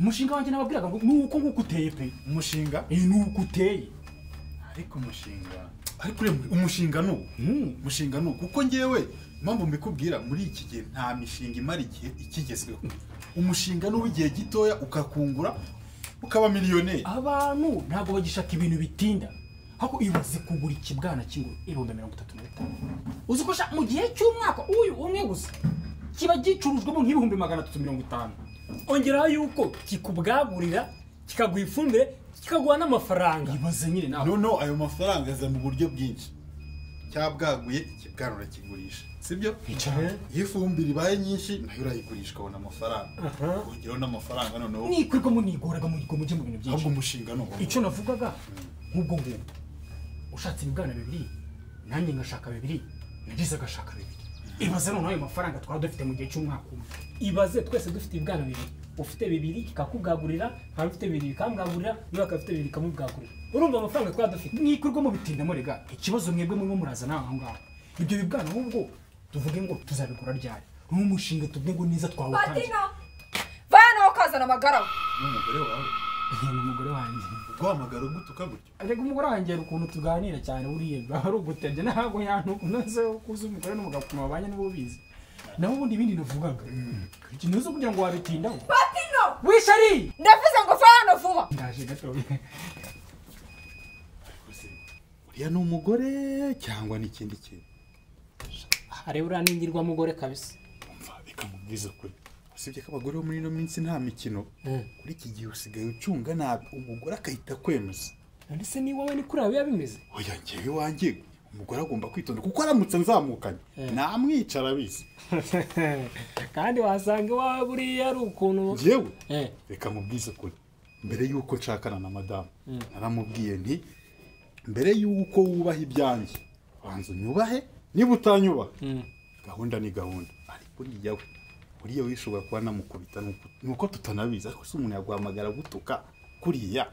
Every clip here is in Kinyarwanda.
umushinga wanjye nababwiraga ngo nuko nguko uteye pe umushinga nuko uteye ariko umushinga no kuko ngewe mpamvu mbikubwira muri iki gihe nta mishinga imara igihe ikigezweho umushinga n'uw'igihe gitoya ukakungura ukaba miliyoneri abantu ntabwo bagishaka ibintu bitinda hako ibaze kugura ikibwana cy'inguru 35,000 uzi ko mu gihe cy'umwaka uyu umwe gusa kiba gicurujwemo nk'ibihumbi 350 ongeraho yuko kikubwagurira kikaguha ifumbire kikaguha n'amafaranga ibaze nyine nawe no ayo mafaranga aza mu buryo bwinshi cyabwaguye ikibwana urakigurisha sibyo iyo ifumbire ibaye nyinshi nayo urayigurisha ukabona amafaranga ugeraho n'amafaranga noneho nikwirwa munigoraga mu mujye mu bintu byinshi ahubwo umushinga no icyo navugaga nk'ubwo ngo ushatse ibibwana 2 nanjye ngashaka 2 nagize agashaka 2 ibaze noneho ayo mafaranga twaba dufite mu gihe cy'umwaka umwe ibaze twese dufite ibibwana 2 ufite 2 kikakubwagurira kandi ufite 2 bikambwagurira niba afite 2 bikamubwagurira urumva amafaranga twaba dufite nikwirwa mu bitindamo rega ikibazo mwebwe murimo muraza naho ngaho ibyo bibwana ahubwo tuvuge ngo tuzabigura ryari n'umushinga tuvuge ngo niza twawukanje Patino bana ukazana amagara n'umugore wawe n'umugore wanjye guhamagara gutuka gutyo ariko umugore wanjye ukuntu tuganira cyane buriye ari ugutebye ntabwo yantuze kuza umugore n'umugabo kuma babanye nibo bizi naho ubundi ibindi navugaga ikintu zo kugira ngo wabitindaho Patino wishari ndavuze ngo fano vuba ndaje gato uriya ni umugore cyangwa n'ikindi kintu hari uraningirwa mugore kabisa umva bikamubwiza kuri usibye ko abagore bo muri ino minsi nta mikino kuri iki gihe usigaye ucunga nabi umugore akahita kwemeza ndetse ni wowe ni kuri abo yabimeze oya ngewe wanjye umugore agomba kwitonda kuko aramutse nzamukanye namwicara bisi kandi wasanga iwawe buriya ari ukuntu ngewe reka mubwize kuri mbere y'uko nshakana na madamu naramubwiye nti mbere y'uko wubaha ibyanjye banza unyubahe niba utanyubaha gahunda ni gahunda ariko uriya wishobora kuba namukubita nuko tutanabizi ariko se umuntu yaguhamagara gutuka kuriya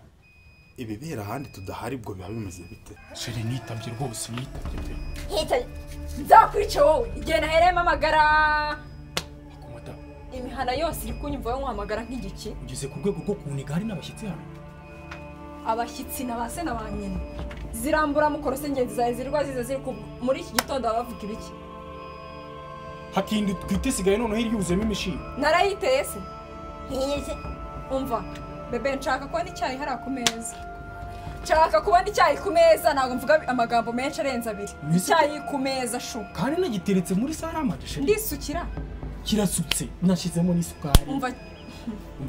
ibibera ahandi tudahari bwo biba bimeze bite sheri nitabye rwose nitabye pe hitaye nzakwica wowe igihe nahereyemo amagara akomata imihana yose iri kunyumva nkuhamagara nk'igiki ugeze ku rwego rwo kunika hari n'abashyitsi hano abashyitsi na base na ba nyina zirambura mukorose ingenzi zawe zirwa ziza ziri muri iki gitondo bavuga ibiki hakindi twitesigaye noneho iryuzemo imishinga narayiteye se ntiyize umva bebe nshaka kubona icyayi hariya ku meza nshaka kubona icyayi ku meza ntabwo mvuga amagambo menshi arenze 2 icyayi ku meza shu kandi nagiteretse muri salama sheri ndisukira kirasutse nashyizemo n'isukari umva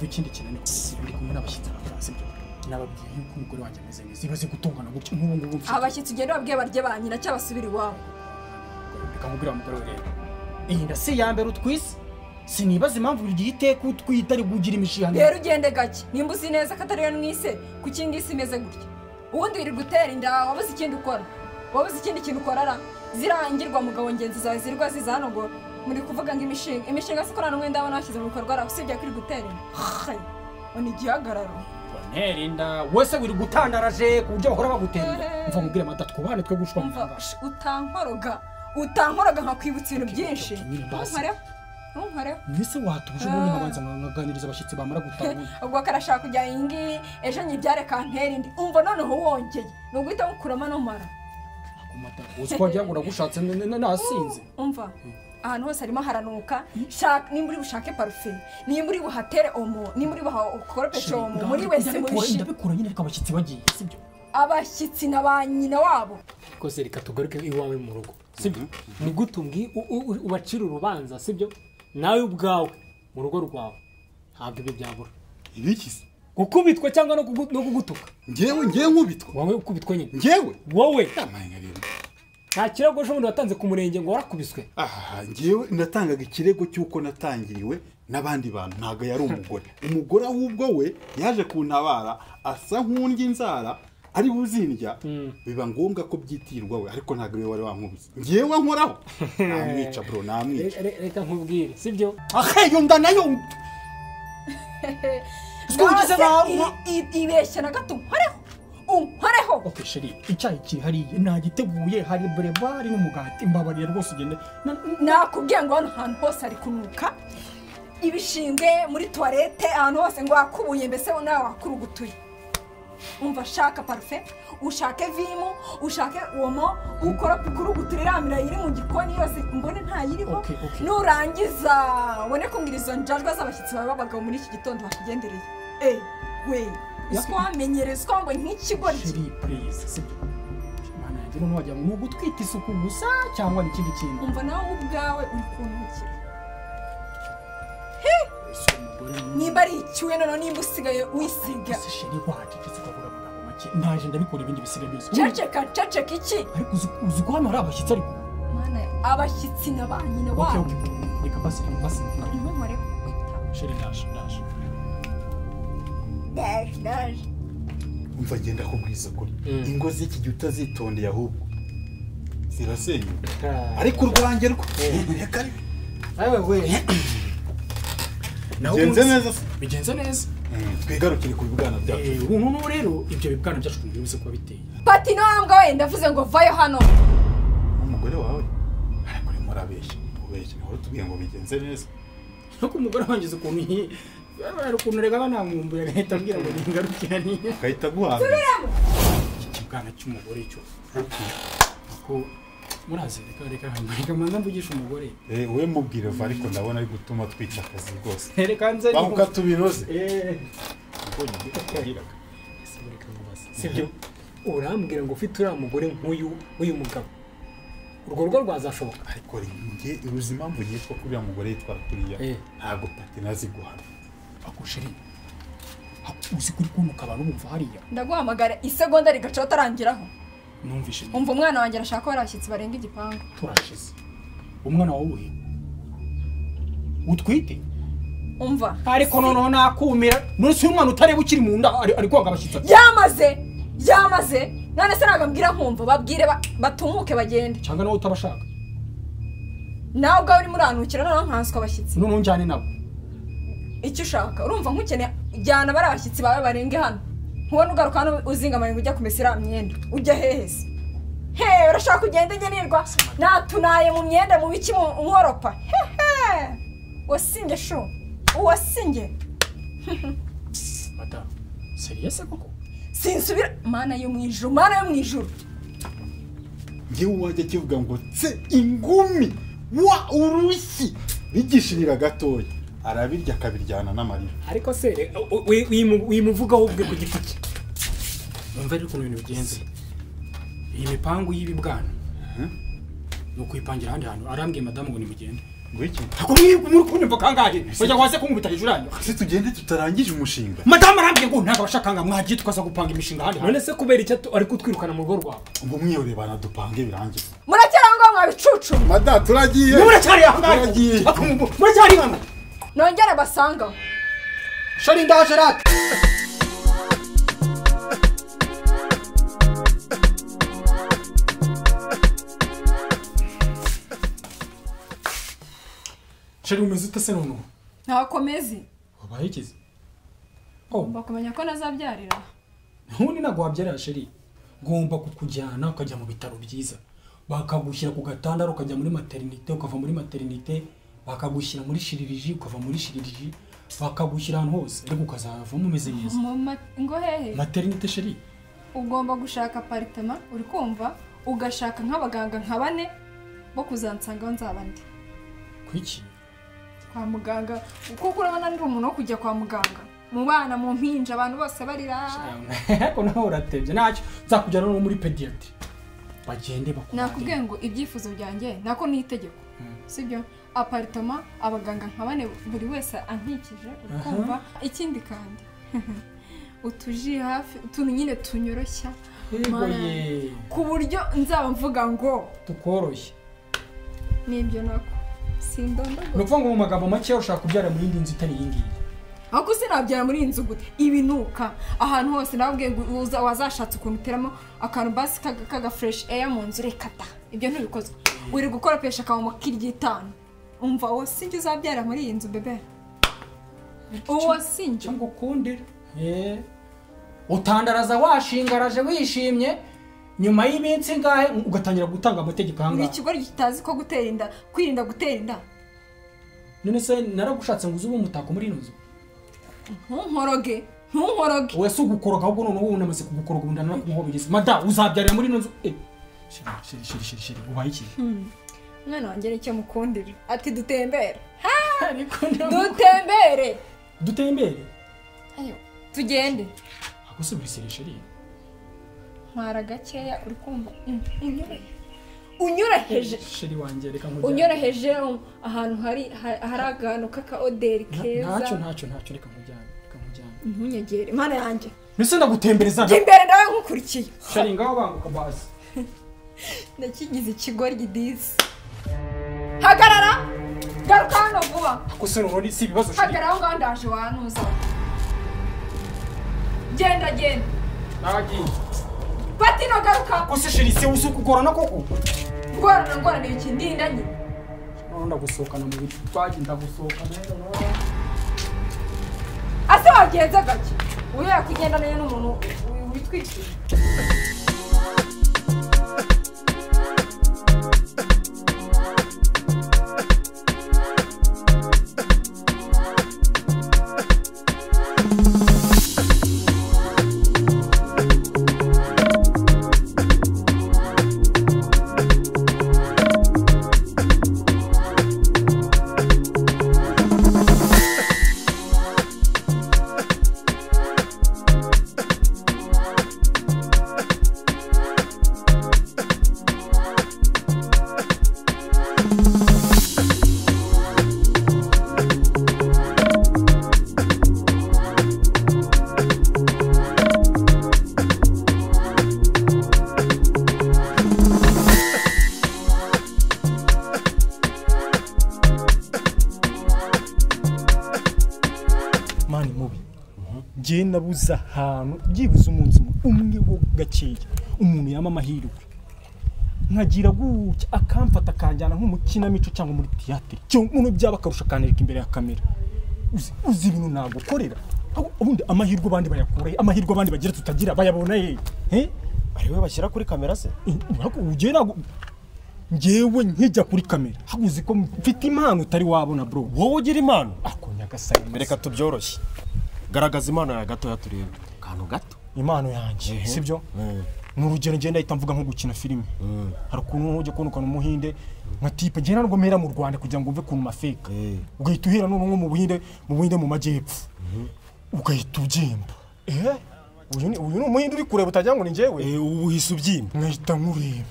ikindi kintu ndi kumwe n'abashyitsi b'abasibyo nababwiye yuko umugore wanjye ameze neza ibaze gutungana gutyo nk'ubu ngubu abashyitsi ugenda babwiye barye ba nyina cyabasubira iwabo bikamubwira umugore we rero iyi ndasi ya mbere utwise sinibaza impamvu buri gihe iteka utwita ari kugira imishihano rero ugende gake nimba uzi neza ko atari yo mwise ku kindi isi imeze gutya ubundi uri gutera inda wabuze ikindi ukora wabuze ikindi kintu ukorara zirangirwa mugabo ngenzi zawe zirwa ziza hano ngo muri kuvuga ngo imishinga se korana umwenda abana bashyize mu bikorwa ara usibye ko uri gutera inda ni igihagararo bonera inda wese wiri gutandaraje ku buryo bahora bagutera inda mva mubwire mata twubane twe gushwa utankoroga nkakwibutsa ibintu byinshi ntumpareho mbese watuje ubundi nkabanza nkaganiriza abashyitsi bamara gutaha ubwo akarashaka kujya ingi ejo nyibyare kantera indi umva noneho wongeye ni uguhita mukuramo n'umara akumata uzi ko wagira ngo uragushatse nasinze umva ahantu hose harimo haranuka nimba uri bushake parufe nimba uri buhatere omo nimba uri buhakoropeshe omo muri wese mubishi ndabikura nyine ariko abashyitsi bagiye sibyo abashyitsi na ba nyina wabo kose reka tugaruke iwawe mu rugo sibyo ni gute ubacira urubanza sibyo nawe ubwawe mu rugo rwawe ntabwo ibyo byabura ibikize gukubitwa cyangwa no kugutuka ngewe nkubitwa wowe ukubitwa nyine ngewe wowe nta kirego ejobundi watanze ku murenge ngo warakubiswe ngewe ndatangaga ikirego cy'uko natangiriwe n'abandi bantu ntabwo yari umugore ahubwo we yaje kuntabara asa nk'undya inzara ari buzindya biba ngombwa ko byitirwa we ariko ntabwo we wari wankubise ngewe nkoraho namwica bro namwica reka nkubwire sibyo aheyo nda nayo twugize nawe ibeshya na gato unkoreho okay sheri icyayi kiri hariya nagiteguye hari brevari n'umugati mbabarira rwose ugende nakubwiye ngo hano hantu hose ari kunuka ibishingwe muri toilette ahantu hose ngo wakubuye mbese nawe wakurugutuye umva shaka parufe ushake vimu ushake omo ukora kurugutura iramira iri mu gikoni yose mbone ntayiriho nurangiza ubone kumbwira izo njajwa z'abashyitsi baba babagaho muri iki gitondo bakugendereye we isiko wamenyerezwa ngo nk'ikigoryi Dino wajya mu gutwita isuku gusa cyangwa n'ikindi kintu. Umva nawe ubwawe uri kuntukira. Niba ari icyuwe none nimba usigaye wisiga. Sheri waje kisukavuga amagambo make. Ntaje ndabikora ibindi bisiga byose. Ceceka iki? Ariko uzi ko hano hari abashyitsi ariko. Mana abashyitsi n'abanyine wabo. Okay. Reka basi. Ntumare. Sheri dash. umva ngenda kubwiza kuri ingo z'iki gihe utazitondeye ahubwo zirasenyuka ariko urwange rwo reka we bigenze neza twigarukire ku bibwana byacu ubu rero ibyo bibwana byacu bivuze kuba biteye pati nambwa we ndavuze ngo vayo hano umugore wawe ariko uri murabeshya ubeshya naho tubwiye ngo bigenze neza nuko umugore wangize ukuntu ari ukuntu rega banamwumbuye agahita abwira ngo ningarukira ni agahita guhaza ikibwana cy'umugore cyo ko murazi reka manza mvugisha umugore we mubwire va ariko ndabona ari gutuma twica akazi rwose reka nze bahuka tubinoze sibyo urambwira ngo ufite uriya mugore nk'uyu mugabo urwo rugo rwazashoboka ariko nge uruzi impamvu yitwa kuri uriya mugore yitwara kuriya ntabwo pati nazi guhana akushiri uzi kuri kunuka abantu bumva hariya ndaguhamagara isegonda rigaca utarangiraho numvishe umva umwana wanjye arashaka ko abashyitsi barenga igipangu turashize umwana wawe uhe utwite umva ariko noneho nakumira none si umwana utareba ukiri mu nda ari koga abashyitsi yamaze none se nagambwira nkumva babwire batumuke bagende cyangwa nawe utabashaka nawe ubwawe urimo uranukira noneho nkanswe abashyitsi noneho njyane nabo icyo ushaka urumva nk'ukeneye jyana bari abashyitsi bawe barenge hano nkubona ugaruka hano uzingamanye ujya kumesa iriya myenda ujya hehe se urashaka kugenda ngenirwa natunaye mu myenda mu biki mworopa wasinge shu uwasinge madamu seriyese koko sinsubira mana yo mu ijuru ngewe wajya kivuga ngo tse ingumi wa urushyi bigishirira gatoya arabirya akabiryana n'amarira ariko se wimuvugaho ubwe ku giti cye numva ariko ibintu bigenze iyi mipangu y'ibibwana no kuyipangira ahandi hantu arambwiye madamu ngo nimugende ngo iki ako muri kunyumva kangahe bajya kwase kumubita hejuru yanyu se tugende tutarangije umushinga madamu arambwiye ngo ntago bashakanga mwagiye tukaza gupanga imishinga ahandi none se kubera icyo ari kutwirukana mu rugo rwawe ngo mwiyore bana dupange birangiye muracyarangwa mwabicucu madamu turagiye muracyari ahangahe muracyari hano nongere basanga shari ndaje rata shari umeze ute se noneho ntakomezi wabaye ikizi ngomba kumenya ko nazabyarira ntundi ntabwo wabyarira shari ngomba kukujyana ukajya mu bitaro byiza bakagushyira ku gatanda ukajya muri maternité ukava muri maternité bakagushyira muri shiririji ukava muri shiririji bakagushyira ahantu hose ariko ukazavamo umeze neza ngo hehe maternité sheri ugomba gushaka apartment uri kumva ugashaka nk'abaganga nka 4 bo kuzansangaho nzaba ndi kwiki kwa muganga kuko urabona ndi umuntu wo kujya kwa muganga mu bana mu mpinja abantu bose barira ariko naho uratebye ntacyo nzakujyana no muri pediatry bagende bakubwira nakubwiye ngo ibyifuzo byanjye nako ni itegeko sibyo apartment abaganga nka 4 buri wese ankikije ukumva ikindi kandi utuji hafi utuntu nyine tunyoroshya ku buryo nzaba mvuga ngo tukoroshye nibyo nako sindondo nuvuga ngo mu magambo make ushaka kubyara muri indi nzu itari yingiye ako sinabyara muri inzu gute ibinuka ahantu hose nababwiye ngo wazashatse ukuntu uteramo akantu basi kaga fresh air mu nzu rekata ibyo ntubikozwe uri gukora pesha kawo makirigitano umva wasinje uzabyara muri iyi nzu bebe wasinje ngo kundira utandaraza washingaraje wishimye nyuma y'iminsi ngahe ugatangira gutanga amategeko hanga ni ikigo gitazi ko gutera inda kwirinda gutera inda none se naragushatse ngo uzuba umutako muri ino nzu ntunkoroge wese ugukoroga ahubwo noneho wowe unamaze kugukoroga ubundi narakumubigeze mada uzabyarira muri ino nzu sheri ubaye iki umwana wanjye nicyo mukundira ati dutembere dutembere ayo tugende ako se buri sheri ntwara gakeya uri kumva unyoroheje sheri wanjye reka nkujyane unyoroheje ahantu hari agantu kaka oderi keza ntacyo reka nkujyane ntunyegere imana yanjye mbese ndagutembereza njye imbere ndawe nkukurikiye sheri ngaho banguka basi ndakigize ikigoryi disi hagarara garuka hano vuba ako se none si ibibazo sheri hagarara aho ngaho ndaje wanuza genda nagiye batino garuka ako se sheri se uzi kugorana koko ngorana iki ndindanye ndagusohokana mu biti twagenda gusohokana ase wagenze gake uyu yakugendana n'umuntu witwikira njye nabuze ahantu byibuze umunsi umwe wo gakeya umuntu yama amahirwe nkagira gutya akamfata akanjyana nk'umukinamico cyangwa muri théâtre cyo umuntu byaba akarusha kanereka imbere ya kamera uzi ibintu nagukorera ubundi amahirwe abandi bayakurahe amahirwe abandi bagira tutagira bayabona ariwe bashyira kuri kamera se njyewe nkijya kuri kamera haguze ko mfite impano utari wabona bro wowe ugira impano ako nyagasani reka tubyoroshye garagaza impano yawe gatoya turebe akantu gato impano yanjye sibyo ni urugero ngenda ahita mvuga nko gukina filime hari ukuntu ujya kubona ukuntu umuhinde nka tipe ngenda nubwo mpera mu Rwanda kugira ngo mve kuntu mafeka ugahita uhera none nko mu buhinde mu majyepfo ugahita ubyimba uyu ni umuhinde uri kureba utagira ngo ni njyewe ubu uhise ubyimba nkahita nkureba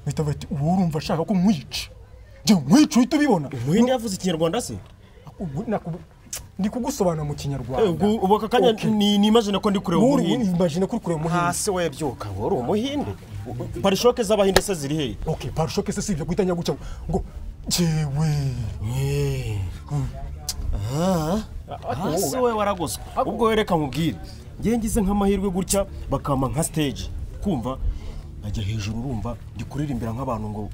mpita bati ubu urumva ashaka ko nkwica njye nkwica uhita ubibona umuhinde yavuze ikinyarwanda se ndi kugusobanura mu kinyarwanda ubu aka kanya ni imagine ko ndi kureba umuhinde imagine ko uri kureba umuhinde hasi we byuka ngo uri umuhinde parishoke z'abahinde se ziri he okay parishoke se sivyo guhita nyagucya ngo jewe hasi we waragoswe ubwo wereka nkubwire ngiye ngize nk'amahirwe gutya bakama nka stage kumva najya hejuru urumva ndi kuririmbira nk'abantu ngo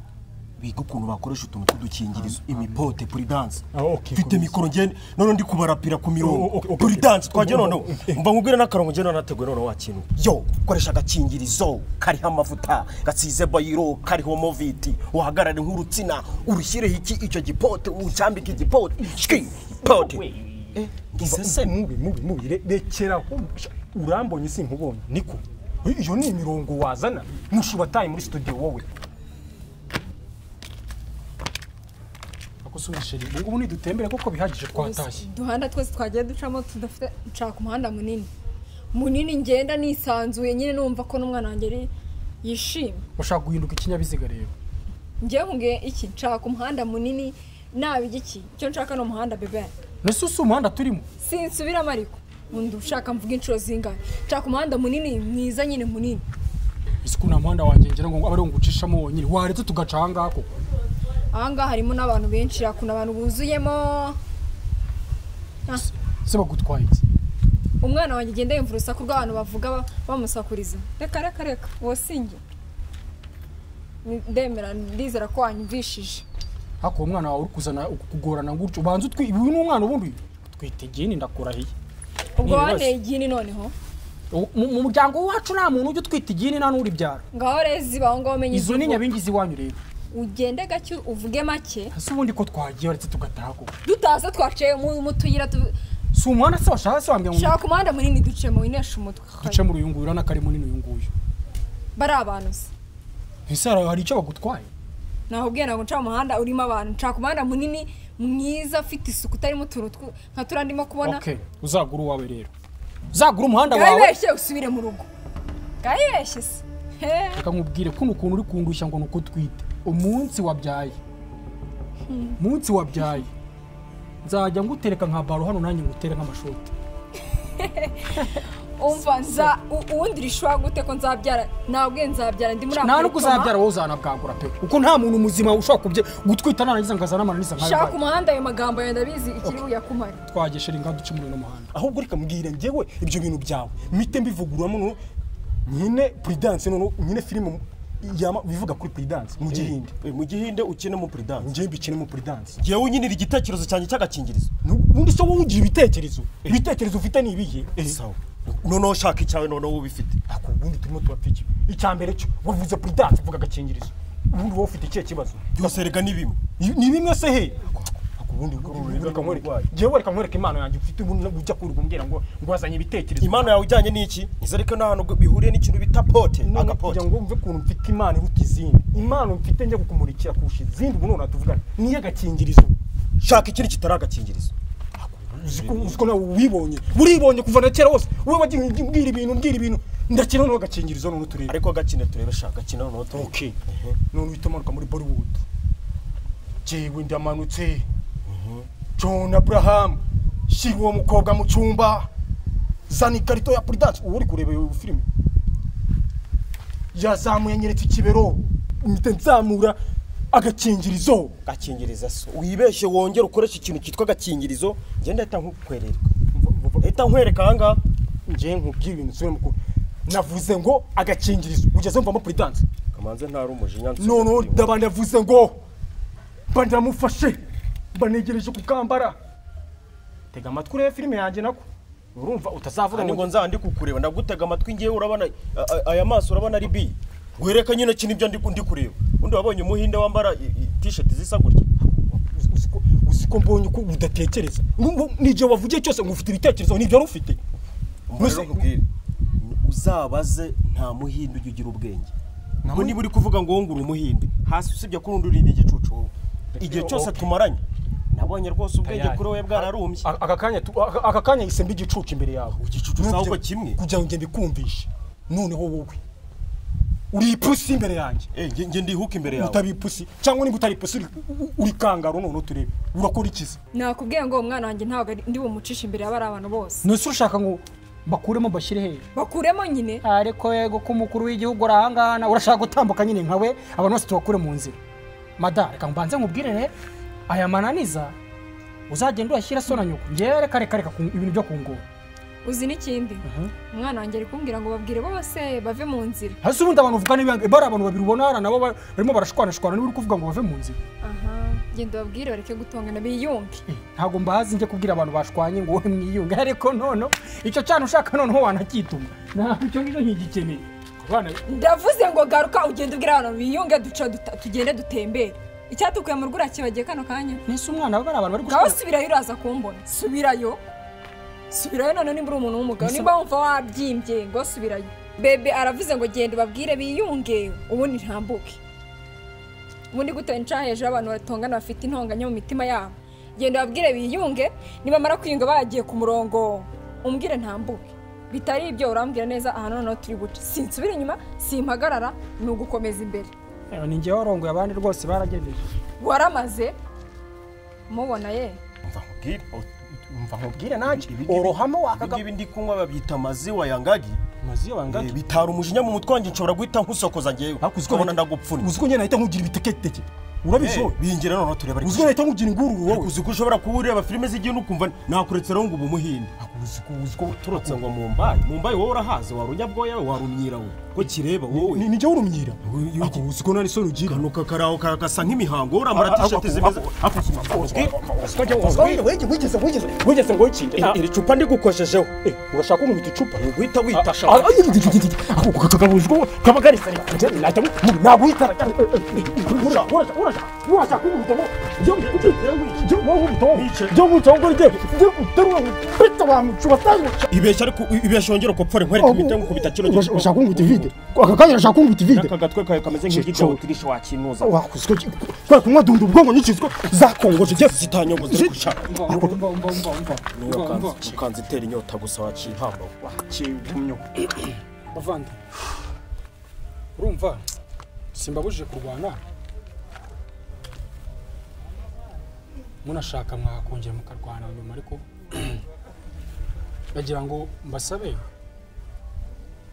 biga ukuntu bakoresha utuntu tw'udukingirizo imipote puri dance mfite mikoro ngende none ndi kubarapira ku mirongo puri dance twagiye noneho mva nkubwire n'akarongo ngende nateguye noneho wakintu yo koresha agakingirizo kariho amavuta gasize bayiro kariho moviti uhagarare nk'urutsina urushyireho icyo gipote ucyambike igipote shiki pote gisese mubi rekera urambonye sinkubonye niko iyo ni imirongo wazana nushubataye muri studio wowe akusubisheri ubu ni dutembere koko bihagije twatashye duhanda twese twagiye ducamo tudafite nshaka umuhanda munini ngenda nisanzuye nyine numva ko n'umwana wanjye yishimye ushaka guhinduka ikinyabiziga rero ngiye nkubwiye iki nshaka umuhanda munini nabi iki cyo nshaka no umuhanda bebe nese usi umuhanda turimo sinsubiramo ariko undi ushaka mvuga inshuro zingahe nshaka umuhanda munini mwiza nyine munini isuku na muhanda wanjye ngira ngo abari ngucishamo wonyine waretse tugaca ahangaha koko ahangaha harimo n'abantu benshi hakuna abantu buzuyemo se bagutwaye iki umwana wanjye agenda yumva urusaku rw'abantu bavuga bamusakuriza reka uwo sinjye ndemera ndizera ko wanyumvishije hako umwana wawe uri kuzana kugorana gutyo ubanza uyu ni umwana ubundi twite igini ndakurahiye ubwo wanteye igini noneho mu muryango wacu nta muntu ujya utwita igini nta n'uri byara ngaho rezi baho ngaho menye izo ni nyabingi ziwanyu rero ugende gake uvuge make hasi ubundi ko twagiye uretse tugataha ko dutaza twaciye mu tuyira si umuhanda se washaka se wambye ngo shaka umuhanda munini ducemo inesha umutwe duce muri uyu nguyu urabona ko ari munini uyu nguyu bari abantu se ese hari icyo bagutwaye nahubwiye ntabwo nca umuhanda urimo abantu nshaka umuhanda munini mwiza ufite isuku utarimo utuntu nka turiya ndimo kubona okay uzagura uwawe rero uzagura umuhanda wawe gahibeshye usubire mu rugo gahibeshye se reka nkubwire kuno ukuntu uri kundushya ngo nuko twite umunsi wabyaye nzajya ngutereka nka baro hano nanjye ngutere nk'amashoti umva uwundi rishwa gute ko nzabyara nabwiye nzabyara ndi muri Afrika nta nuko uzabyara wowe uzanabwagura pe uko nta muntu muzima ushobora gutwita narangiza ngazana amananiza nkayo shaka umuhanda ayo magambo yenda bizi ikiri buyakumare twageshe ringa duce muri no muhanda ahubwo reka mbwira njyewe ibyo bintu byawe mite mbivuguramo nyine prudence nyine filime bivuga kuri prudence mu gihinde ukine mu prudence njye bikine mu prudence ngewe unyinira igitekerezo cyanjye cy'agakingirizo ubundi so wowe ugira ibitekerezo ufite ni ibihe sawa noneho shaka icyawe noneho ubifite ako ubundi turimo turapfiki icyambere cyo wavuze prudence uvuga agakingirizo ubundi wowe ufite ikihe kibazo byose rega ni bimwe se he ubundi reka nkwereke impano yanjye ufite ujya kumbwira ngo wazanye ibitekerezo impano yawe ujyanye n'iki nizere nta hantu bihuriye n'ikintu bita pote agapote kugira ngo wumve ukuntu mfite impano iruta izindi impano mfite njya kukumurikira kurusha izindi ubu none tuvugana niyo agakingirizo shaka ikindi kitari agakingirizo uziko nawe uribonye kuva na kera hose wowe wagiye mbwira ibintu ndakina no agakingirizo none turebe ariko gakine turebe shaka gakina none turebe okay none uhita umanuka muri Bollywood jewe ndamanutse John Abraham shira uwo mukobwa mu cyumba zana ikarito ya prudence uri kureba iyo filime yazamuye nyeretse ikibero imite nzamura agakingirizo so wibeshye wongera ukoresha ikintu cyitwa agakingirizo nje ndahita nkukwererwa leta nkwereka hanga nje nkubwira ibintu sure mukuru navuze ngo agakingirizo ugeze mvamo prudence kamanze ntari umujinya no ndabandi yavuze ngo bandamufashe banegereje kukambara tega amatwi urebe filime yanjye nako urumva utazavuga ngo nzandi kukureba ndagutega amatwi ngiye urabona aya maso urabona ari bi wereka nyine kintu ibyo ndi kureba undi wabonye umuhinde wambara t-shirt zisa gutya uziko mbonye ko udatekereza nije wavugiye cyose ngo ufite ibitekerezo nibyo ari ufite uzabaze nta muhinde ugira ubwenge ngo niba uri kuvuga ngo wongura umuhinde hasi usibye ko undi urindi igicucu wowe igihe cyose tumaranye nabonye rwose ubwenge kuri we bwararumbye aka kanya isembe igicucu imbere yawe igicucu saho kimwe kugira ngo ngende kumvisha noneho wowe uri ipusi imbere yanjye nge ndihuka imbere yawe utabi ipusi cyangwa niba utari ipusi uri kangaro none turebe urakora ikiza nakubwiye ngo umwana wanjye ntabwo ndi bumucisha imbere y'abari abantu bose nose ushaka ngo bakuremo bashyire he bakuremo nyine ariko yego ko umukuru w'igihugu urahangana urashaka gutambuka nyine nkawe abantu bose tubakure mu nzira madara reka mbanze nkubwire rero aya mananiza uzagenda uyashyira so na nyoko ngewe reka ibintu byo kungura uzi n'ikindi umwana wanjye ari kumbwira ngo babwire bose bave mu nzira hasi ubundi abantu bavuga niba bari abantu babiri ubona hara nabo barimo barashwanashwana niba uri kuvuga ngo bave mu nzira genda babwire bareke gutongana biyunge ntabwo mbahazi njye kubwira abantu bashwanye ngo wowe mwiyunge ariko nono icyo cyane ushaka noneho wanakituma ntabwo icyo ngicyo ntigikeneye ndavuze ngo garuka ugende ubwira abantu biyunge tugende dutembere icyatukuye mu rwura kibagiye kano kanya nese umwana bari abantu bari gushaka ngaho subirayo uraza kumbona subirayo none nimba uri umuntu w'umugabo nimba wumva wabyimbye ngo subirayo bebe aravuze ngo genda ubabwire biyunge ubundi ntambuke ubundi gute nca hejuru abantu batongana bafite intonganya mu mitima yabo genda babwire biyunge nibamara kwiyunga bagiye ku murongo umbwire ntambuke bitari ibyo urambwira neza aha noneho turi buce sinsubira inyuma simpagarara ni ugukomeza imbere ni njye warongoye abandi rwose baragendeje waramaze mubona ye umva nkubwire nanjye orohamo wakaga ibi ndi kunywa babyita maziwa ya ngagi bitara umujinya mu mutwe wanjye nshobora guhita nkusokoza ngewe ukabona ndagupfuna uziko njye nahita nkugira ibiteketeke urabizo bingira none tureba ariko uziko nahita nkugira ingururu wowe uziko ushobora kubureba filime z'igihe nukumva nakuretse rero ngo ubu muhinde uziko turotse ngo Mumbai wowe urahaze warunya bwoya we warumyira we ko kireba wowe ni njye urumyira uziko nari so rugira nuka karaho kagasa nk'imihango uramara t-shirt zimeze wigeze ngo iki iri cupa ndi gukoshejeho urashaka nkubita icupa guhita wita ako kakabujwe kabagarisa nahita ntabwo uhita urashaka nkubita ngo njye nkubita ngo njye uterura nkubita bamucuba tanguca ibeshya ariko ibeshya yongera kopfore nkwereka imite nkubita kino gihe urashaka nkubita vide aka kanya urashaka nkubita vide aka gatwe kawe kameze nk'igitabo turisha wakinuza wakuswe kwa kumwa dundu ubwongo n'ikizwe zakongoje je zitanyongoza ariko shaka umva ukanze itera inyota gusa wakihamba wakigumyo bavandi urumva simbabujije kurwana munashaka mwakongera mukarwana nyuma ariko bagira ngo mbasabe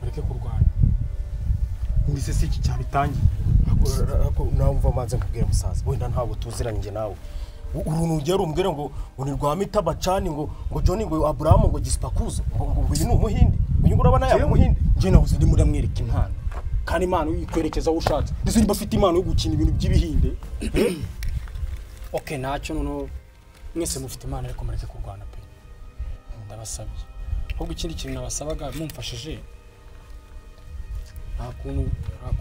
mureke kurwana mbise si iki cyabitangiye nawe umva manze nkubwire musaza wenda ntabwo tuziranye njye nawe uruntu ugera umbwire ngo ni rwamita bacani ngo John ngo Abraham ngo gispakuza ngo uyu ni umuhindi uyu ngo urabona yaba umuhindi je nawe ndi muri amwereka impano kandi impano yikwerekeza aho ushatse ndetse niba afite impano yo gukina ibintu by'ibihinde okay ntacyo nono mwese mufite imana ariko mureke kurwana pe ndabasabye ahubwo ikindi kintu nabasabaga mumfashije nta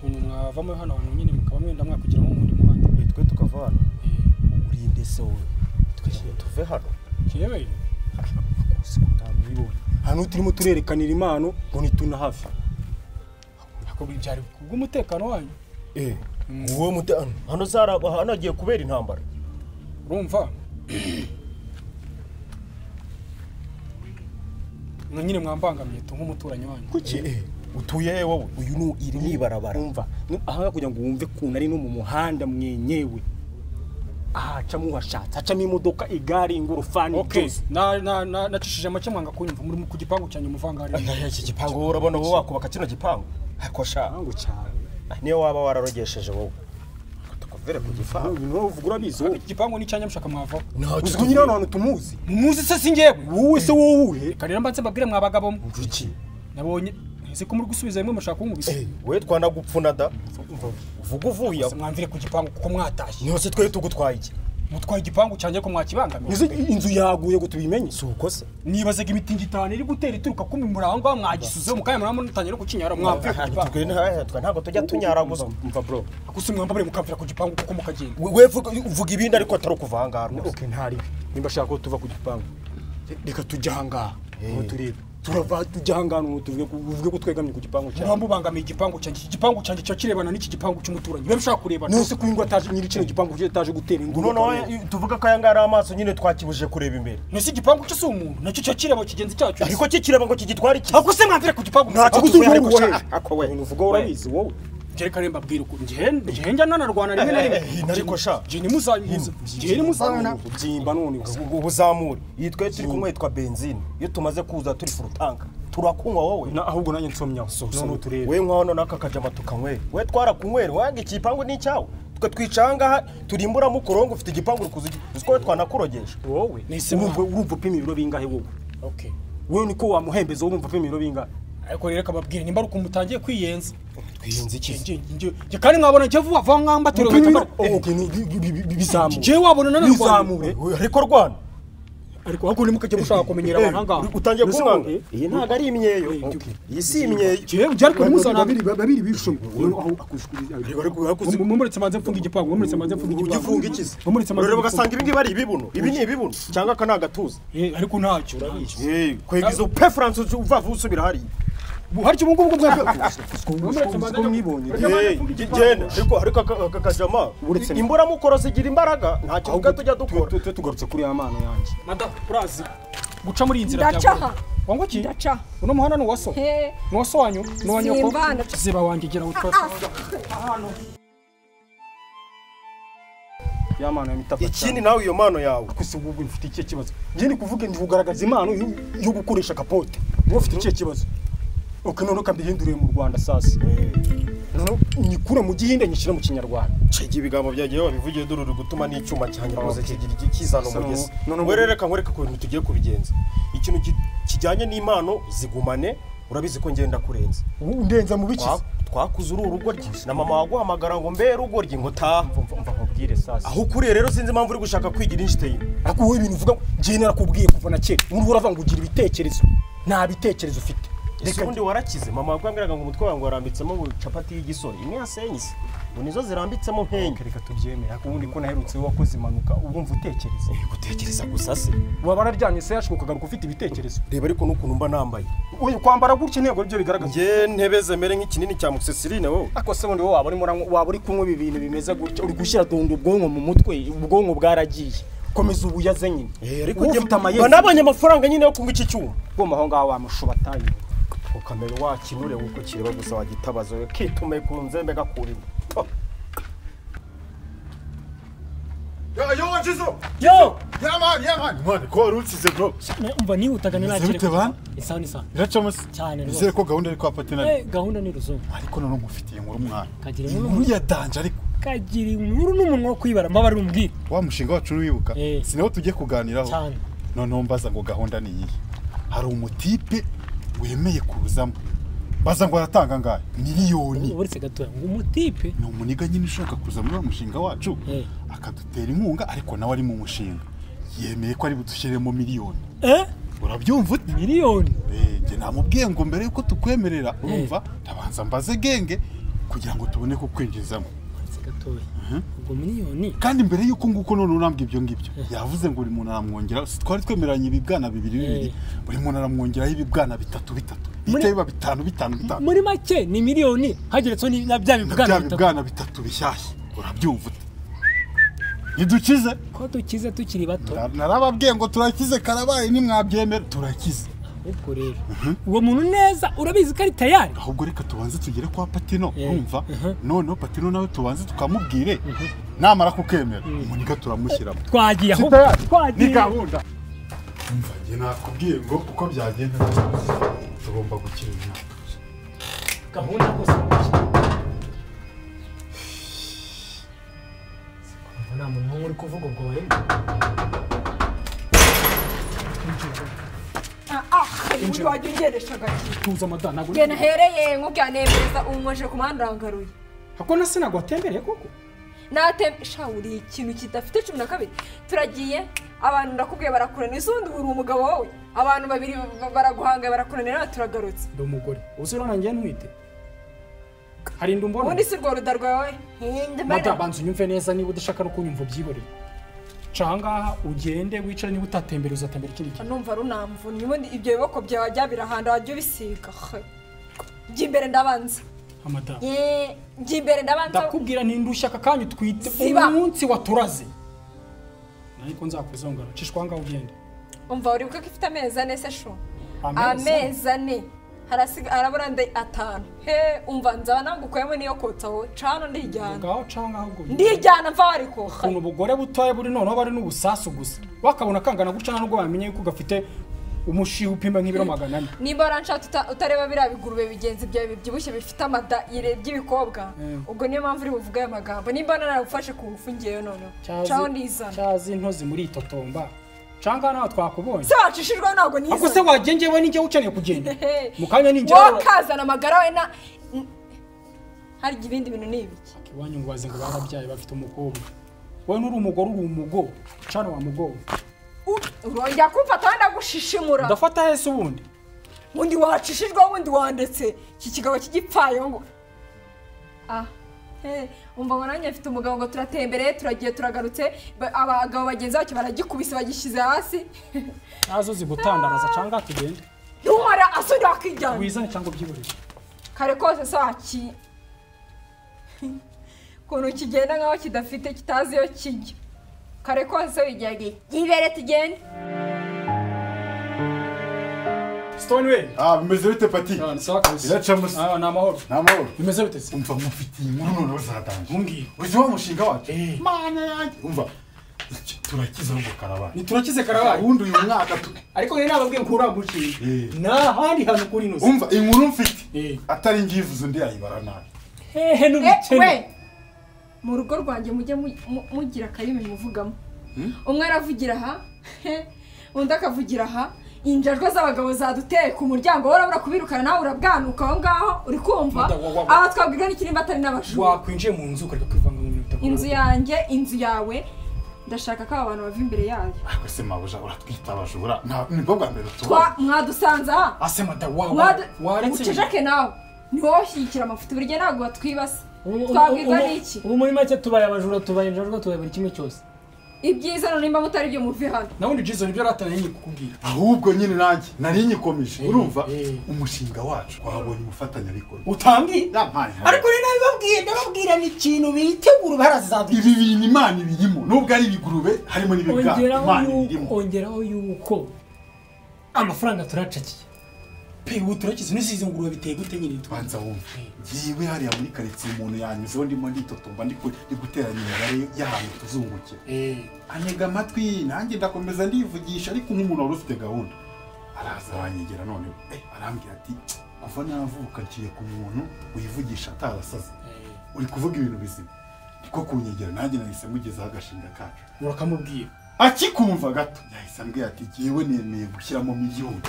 kuntu mwavamo hano abantu nyine mukaba mwenda mwakugira mu mundi muhanda twe tukava hano urinde se wowe tuve hano kiyewe hano turimo turerekanira impano ngo nituna hafi ako byari kubw'umutekano wanyu uwo mutekano hano zara hano agiye kubera intambara urumva nyine mwambangamiye tu nk'umuturanyi wanyu kuki utuye wowe uyu ni iri nibarabara umva aha kugira ngo wumve kuntu ari no mu muhanda mwenyewe ahaca mu washatse acamo imodoka igare ingorofani byose nacishije make mwanga kunyumva muri ku gipangu cyanyu muvangari iki gipangu urabona wowe wakubaka kino gipangu ariko ngo cyane niyo waba wararogesheje wowe tukuvere ku gipangu no uvuga urabizi wowe igipangu ni cyanya mushaka mwava uziko nyine hano tumuzi muzi se singewe wowe se wowe kanira mbanze mbabwire mwabagabo iki nabonye ese ko muri gusubiza rimwe mushaka kunkubisa we twanagupfuna da uvuga uvuye mwamvire ku gipangu kuko mwatashye nose twe tugutwaye iki mutwaye igipangu cyanje ko mwakibangamiye inzu yaguye ngo tubimenye si uko se nibazaga imitingi itanu iri gutera ituruka ku murangwa mwagisuze mukaya muramutanye no kukinyara mwamvire ku gipangu ntabwo tujya tunyaraguza umva bro akusi mwambabure mukamvira ku gipangu kuko mukagenda we uvuga ibindi ariko atari ukuvanga okay ntari nimba shaka ko tuva ku gipangu reka tujya hangaha ngo turebe turava tujya hangana tuvuge ko twegamye ku gipangu cyane murambo bangamiye igipangu cyanjye igipangu cyanjye cyo kirebana n'iki gipangu cy'umuturanyi bari ushaka kurebana nose kwingwa taje nyiri kino gipangu taje gutera inguru none tuvuga ko ayangara amaso nyine twakibuje kureba imbere nose igipangu cyo si umuntu nacyo cyo kireba kigenzi cyacu ariko kikireba ngo kigitwara iki ako se mwamvire ku gipangu ntacyo gusubiza ariko ako we uvuga urabizi wowe jereka remba bwira uko njye nanarwana rimwe na rimwe ariko sha je ni muzanyiza je ni muzana byimba none ubuzamure yitwe turi kumwe yitwa benzine iyo tumaze kuza turi furutanka turakunywa wowe ahubwo nanjye nsomyaho none turebe we nkwaho none aka kajama tukanywera we twarakunywera wanga igipangu ni icyawe twe twicanga turimbura mu korongo ufite igipangu rukuzi uziko twanakurogesha wowe urumva upima ibiro bingahe wowe okay wewe niko wamuhembeza urumva upima ibiro bingahe ariko rero kababwire nimba ruko mutangiye kwiyenza twiyenza iki je kandi mwabona je vuba vuba nkamba turometa bizamure je wabona nana bizamure ariko rwana ariko hako ni mukajye mushaka kumenyera abantu hanga utangiye kumwanga iyi ntago ari imyeyo iyi si imyeyo je ariko muzana babiri bishomye mumuretse manze mfunga igipangu mumuretse manze mfunga igipangu ugifunga iki mumuretse manze rero bagasanga ibi ngibi ari ibibuno ibi ni ibibuno cyangwa aka nagatuza ariko ntacyo urabizi kwega izo preference uva usubira hari hari cyo ngubu ko mwibonye genda ariko aka kajama imbura mukoro zigira imbaraga nta kivuga tujya dukora tugarutse kuri ya mano yanjye mada urazi guca muri inzira ndacaha wango ki ndacaha uno muhanda ni waso ni waso wanyu ni wanyoko ziba wanjye gira utwatsa hano ya mano yamitafa ikindi nawe iyo mano yawe kwese ubwo mfite iki kibazo je ni kuvuga ndi kugaragaza impano yo gukoresha kapote ngo ufite iki kibazo none kambihinduriye mu Rwanda sasa none nyikura mu gihinde nyishira mu kinyarwanda cege ibigambo byagiye wabivugiye dururi gutuma n'icyuma cyanye rwose kigira ikizano mugeze werereka nkoreka ko ibintu tugiye kubigenza ikintu kijyanye n'impano zigumane urabizi ko ngenda kurenza ndenza mu biki twakuze urugo ryinshi na mama waguhamagara ngo mbe rugo ryi ngo taha mva nkubwire sasa aho kuri rero sinzi impamvu uri gushaka kwigira Einstein ariko wowe ibintu uvuga je narakubwiye kuva na kera umuntu uravuga ngo ugira ibitekerezo nta bitekerezo ufite. ese ubundi warakize mama yakwambiraga ngo umutwe wangu warambitsemo capati y'igisore imwe yasenyise ngo nizo zirambitsemo mpenye. Reka tubyemere ariko ubundi ko naherutse wakoze impanuka ubumva utekereza. gutekereza gusa se Waba wararyamye se yashika ukagaruka ufite ibitekerezo. reba ariko n'ukuntu mba nambaye Uyu kwambara gutya intego byo bigaragaza. nge ntebeze mere nk'ikinini cya museserine wowe. Ako se ubundi wowe waba uri kunywa ibi bintu bimeze gutya uri gushyira dundo ubwonko mu mutwe ubwonko bwaragiye. Komeza ubuyaze nyine. ariko nabonye amafaranga nyine yo kunywa iki cyuma. Goma aho ngaho wamushubataye. ukamera wakinure uko kireba gusa wagitabazo kitume ku nzembe gakurimo. Yo Jizo. Yo! Yaman. Mwana ko rutsize bro. Umva nihutaga Bite nakire. bana? Isa nisa. Iracamase. Cyane rwose. Nizere ko gahunda ari kwa patina. Gahunda ni ruzungu. Ariko none ngufitiye inkuru mwana. Kagira Inkuru ya danje ariko. Kagira inkuru n'umunwa wo kwibara mabari umbwira. Wa mushinga wacu wibuka. Sineho tujye kuganiraho. Cyane. None mbaza ngo gahunda ni iyi. Hari umutipe wemeye kuzamo. Baza ngo aratanga ngahe miliyoni. Uretse gatoya ngo umutipe ni umuniga nyine ushaka kuza muri umushinga wacu akadutera inkunga ariko nawe ari mu mushinga yemeye ko ari budushyiremo miliyoni. Urabyumva ute? Miliyoni? Nge namubwiye ngo mbere yuko tukwemerera urumva ndabanza mbaze genge kugira ngo tubone ko kwinjizamo. Uretse gatoya ubwo miliyoni kandi mbere yuko nguko none urambye ibyo ngibyo yavuze ngo buri muntu aramwongera twari twemeranye ibibwana bibiri buri muntu aramwongeraho ibibwana bitatu biteye biba bitanu. Muri make ni miliyoni hageretso ni na bya bibwana bitatu bishyashya. Urabyumva ute? Nidukize ko dukize tukiri bato. Narababwiye ngo turakize karabaye nimwabyemera turakize. Ubwo rero uwo muntu neza urabizi ko ari tayari. Ahubwo reka tubanze tugere kwa Patino urumva none Patino nawe tubanze tukamubwire namara kukemera umuniga turamushyiramo. Twagiye aho ni gahunda. Umva nge nakubwiye ngo uko byagenda tugomba gukira imyaka. Gahunda kose nta muntu uri kuvuga ubwo wari wajya ugeresha agati tuza amadana ntabwo gena hereye nk'ubyanemeza umwoje ku muhanda wangaruye ako nasi ntabwo watembereye koko sha uri ikintu kidafite 12 turagiye abantu ndakubwiye barakurana isundi uri umugabo wowe abantu babiri baraguhanga barakuranira turagarutse ndi umugore uzira nanjye ntwite hari ndumbona ubundi si rwo ruda rwawe banza unyumve neza niba udashaka no kunyumva byibore cangaha ugende wicare niba utatembera uzatembera ikindi kintu numva runamvunye ubundi ibyo biboko byawe jya birahanda wajya ubisiga jya imbere ndabanza amada jya imbere ndabanza ndakubwira nindushya aka kanya utwite umunsi waturaze ariko nzakuzongara cishwa ngaho ugende umva uri buka ifite amezi ane se sho amezi ane harabura nde 5 umva nzaba nangukuyemo niyo kotsa wowe cano ndijyana ngaho canga ahubwo ndijyana mva ariko ukuntu ubugore butoye buri none bari n'ubusasu gusa wakabona kangana gucana nubwo bamenye yuko gafite umushiha upima nk'ibiro 400 niba aranshatse utareba biriya bigurube bigenzi byawe bibyibushye bifite amada by'ibikobwa ubwo niyo mpamvu uri buvuga aya magambo nimba naragufashe ku ngufu ngeyo noneho caho ndizana cyazi intozi muri itotomba canga naho twakubonye se wacishijwe ntabwo niza ako se wagengewe n'injye ukeneye kugenda mukanya n'injye wakazana amagara we na hari ibindi bintu n'ibiki kiwanyu ngo baze ngo barabyaye bafite umukobwa wowe nuri umugore uri umugo cana wa mugo urongera kumfata ndagushishimura ndafata hese ubundi undi wacishijwe ubundi wandetse iki kigabo cy'igipfayo ngo umva ngo nanjye mfite umugabo ngo turatembereye turagiye turagarutse abagabo bagenzi bacu baragikubise bagishyize hasi nazo zigutandaraza canga tugende ntumara asuri wakwijyana wizane cyangwa byiburiye kare kose saki kuntu kigenda nkaho kidafite kitazi iyo kijya kare kose wijyagiye yibere tugende Stoneway bimeze bite Pati sawa kabisa iracamuse namahoro bimeze bite se umva mufitiye inkuru none zadanje mumbwira uzi wa mushinga wacu mana yanjye umva turakiza ngo karabaye niturakize karabaye ubundi uyu mwaka ariko rero nababwiye ko uraguciye nta handi hantu kuri inoze umva inkuru mfite atari ngivuze undi yayibara nabi hehe n'ubukene mu rugo rwanjye mujye mugira akarimi muvugamo umwe aravugira aha undi akavugira aha injajwa z'abagabo zaduteye ku muryango urabura kubirukana nawe urabwanuka aho ngaho uri kumva aba twabwirwa n'ikirimba atari n'abajura wakwinjiye mu nzu ukareka kwivanga mu bintu inzu yanjye inzu yawe ndashaka ko aba bantu bava imbere yayo. ariko se mabuja uratwita abajura nibwo bwa mbere tuba Mwadusanze aha. ase mada waretse uceceke nawe ni wowe ushyigikira amafuti buri gihe ntabwo batwibase. Twabwirwa n'iki? ubu muri make tubaye abajura tubaye injajwa tubaye buri kimwe cyose. Ibyiza no nimba mutari byo muvi hano. nawundi Jason ibyo ratananye kukubwira ahubwo nyine nanjye nari nyikomeje urumva umushinga wacu wabonye umufatanyabikorwa utambwira yampaye ariko ni ndababwira ni ikintu bitegura barazaza ibi bintu imana ibirimo nubwo ari ibigurube harimo n'ibibwa imana ibirimo ongeraho yuko amafaranga turacakiye pe ubu turakize n'isize ngurube biteye gute nyine twanza wumva ngiwe hariya muri karitsiye umuntu yanyuzeho ndimo nditotomba ndi guteranya imibare y'ahantu tuzungukira anyega amatwi nanjye ndakomeza ndivugisha ariko nk'umuntu wari ufite gahunda araza aranyegera noneho arambwira ati kuva navuka ngiye ku muntu wivugisha atarasaze uri kuvuga ibintu bizima niko kunyegera nanjye nahise mugezaho agashinga kacu urakamubwira akikumva gato yahise ambwira ati ngiwe nemeye gushyiramo miliyoni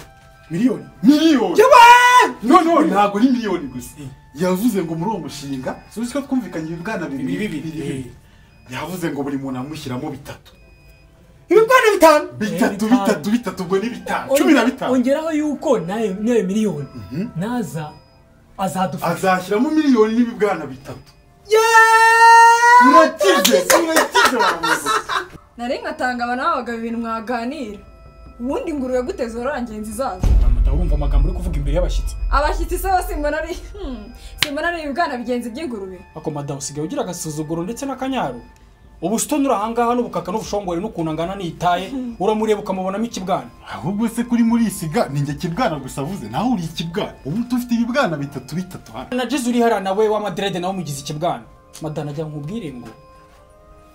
no ntabwo ni miliyoni gusa yavuze ngo muri uwo mushinga suzi ko twumvikanye ibibwana bibiri yavuze ngo buri muntu amushyiramo bitatu ibibwana bitatu ubwo ni bitanu 15 ongeraho yuko nayo miliyoni naza azadufasha azashyiramo miliyoni n'ibibwana bitatu urakize nari nkatanga abana b'abagabo ibintu mwaganira ubundi ngurube gute zorangenzi zazo urumva amagambo uri kuvuga imbere y'abashyitsi abashyitsi se simbona ari ibibwana bigenzi by'ingurube ako madamu usigaye ugira agasuzuguro ndetse n'akanyaru ubu sito ahangaha n'ubukaka n'ubushongore n'ukuntu angana nitaye uramureba ukamubonamo ikibwana ahubwo se kuri muri isiga ninjye kibwana gusa avuze nawe uri ikibwana ubu tufite ibibwana bitatu hano na Jizu uri hariya nawe wa Madrede nawe umugize ikibwana madana ajya nkubwire ngo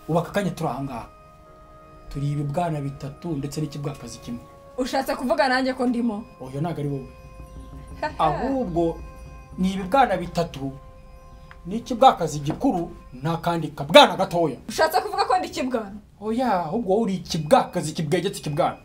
ubaka akanya turi ahangaha turi ibibwana bitatu ndetse n'ikibwakazi kimwe ushatse kuvuga nanjye ko ndimo oyo ntago ari wowe ahubwo ni ibibwana bitatu n'ikibwakazi gikuru nta kandi kabwana gatoya ushatse kuvuga ko ndi ikibwana oya ahubwo uri ikibwakazi kibwegetse ikibwana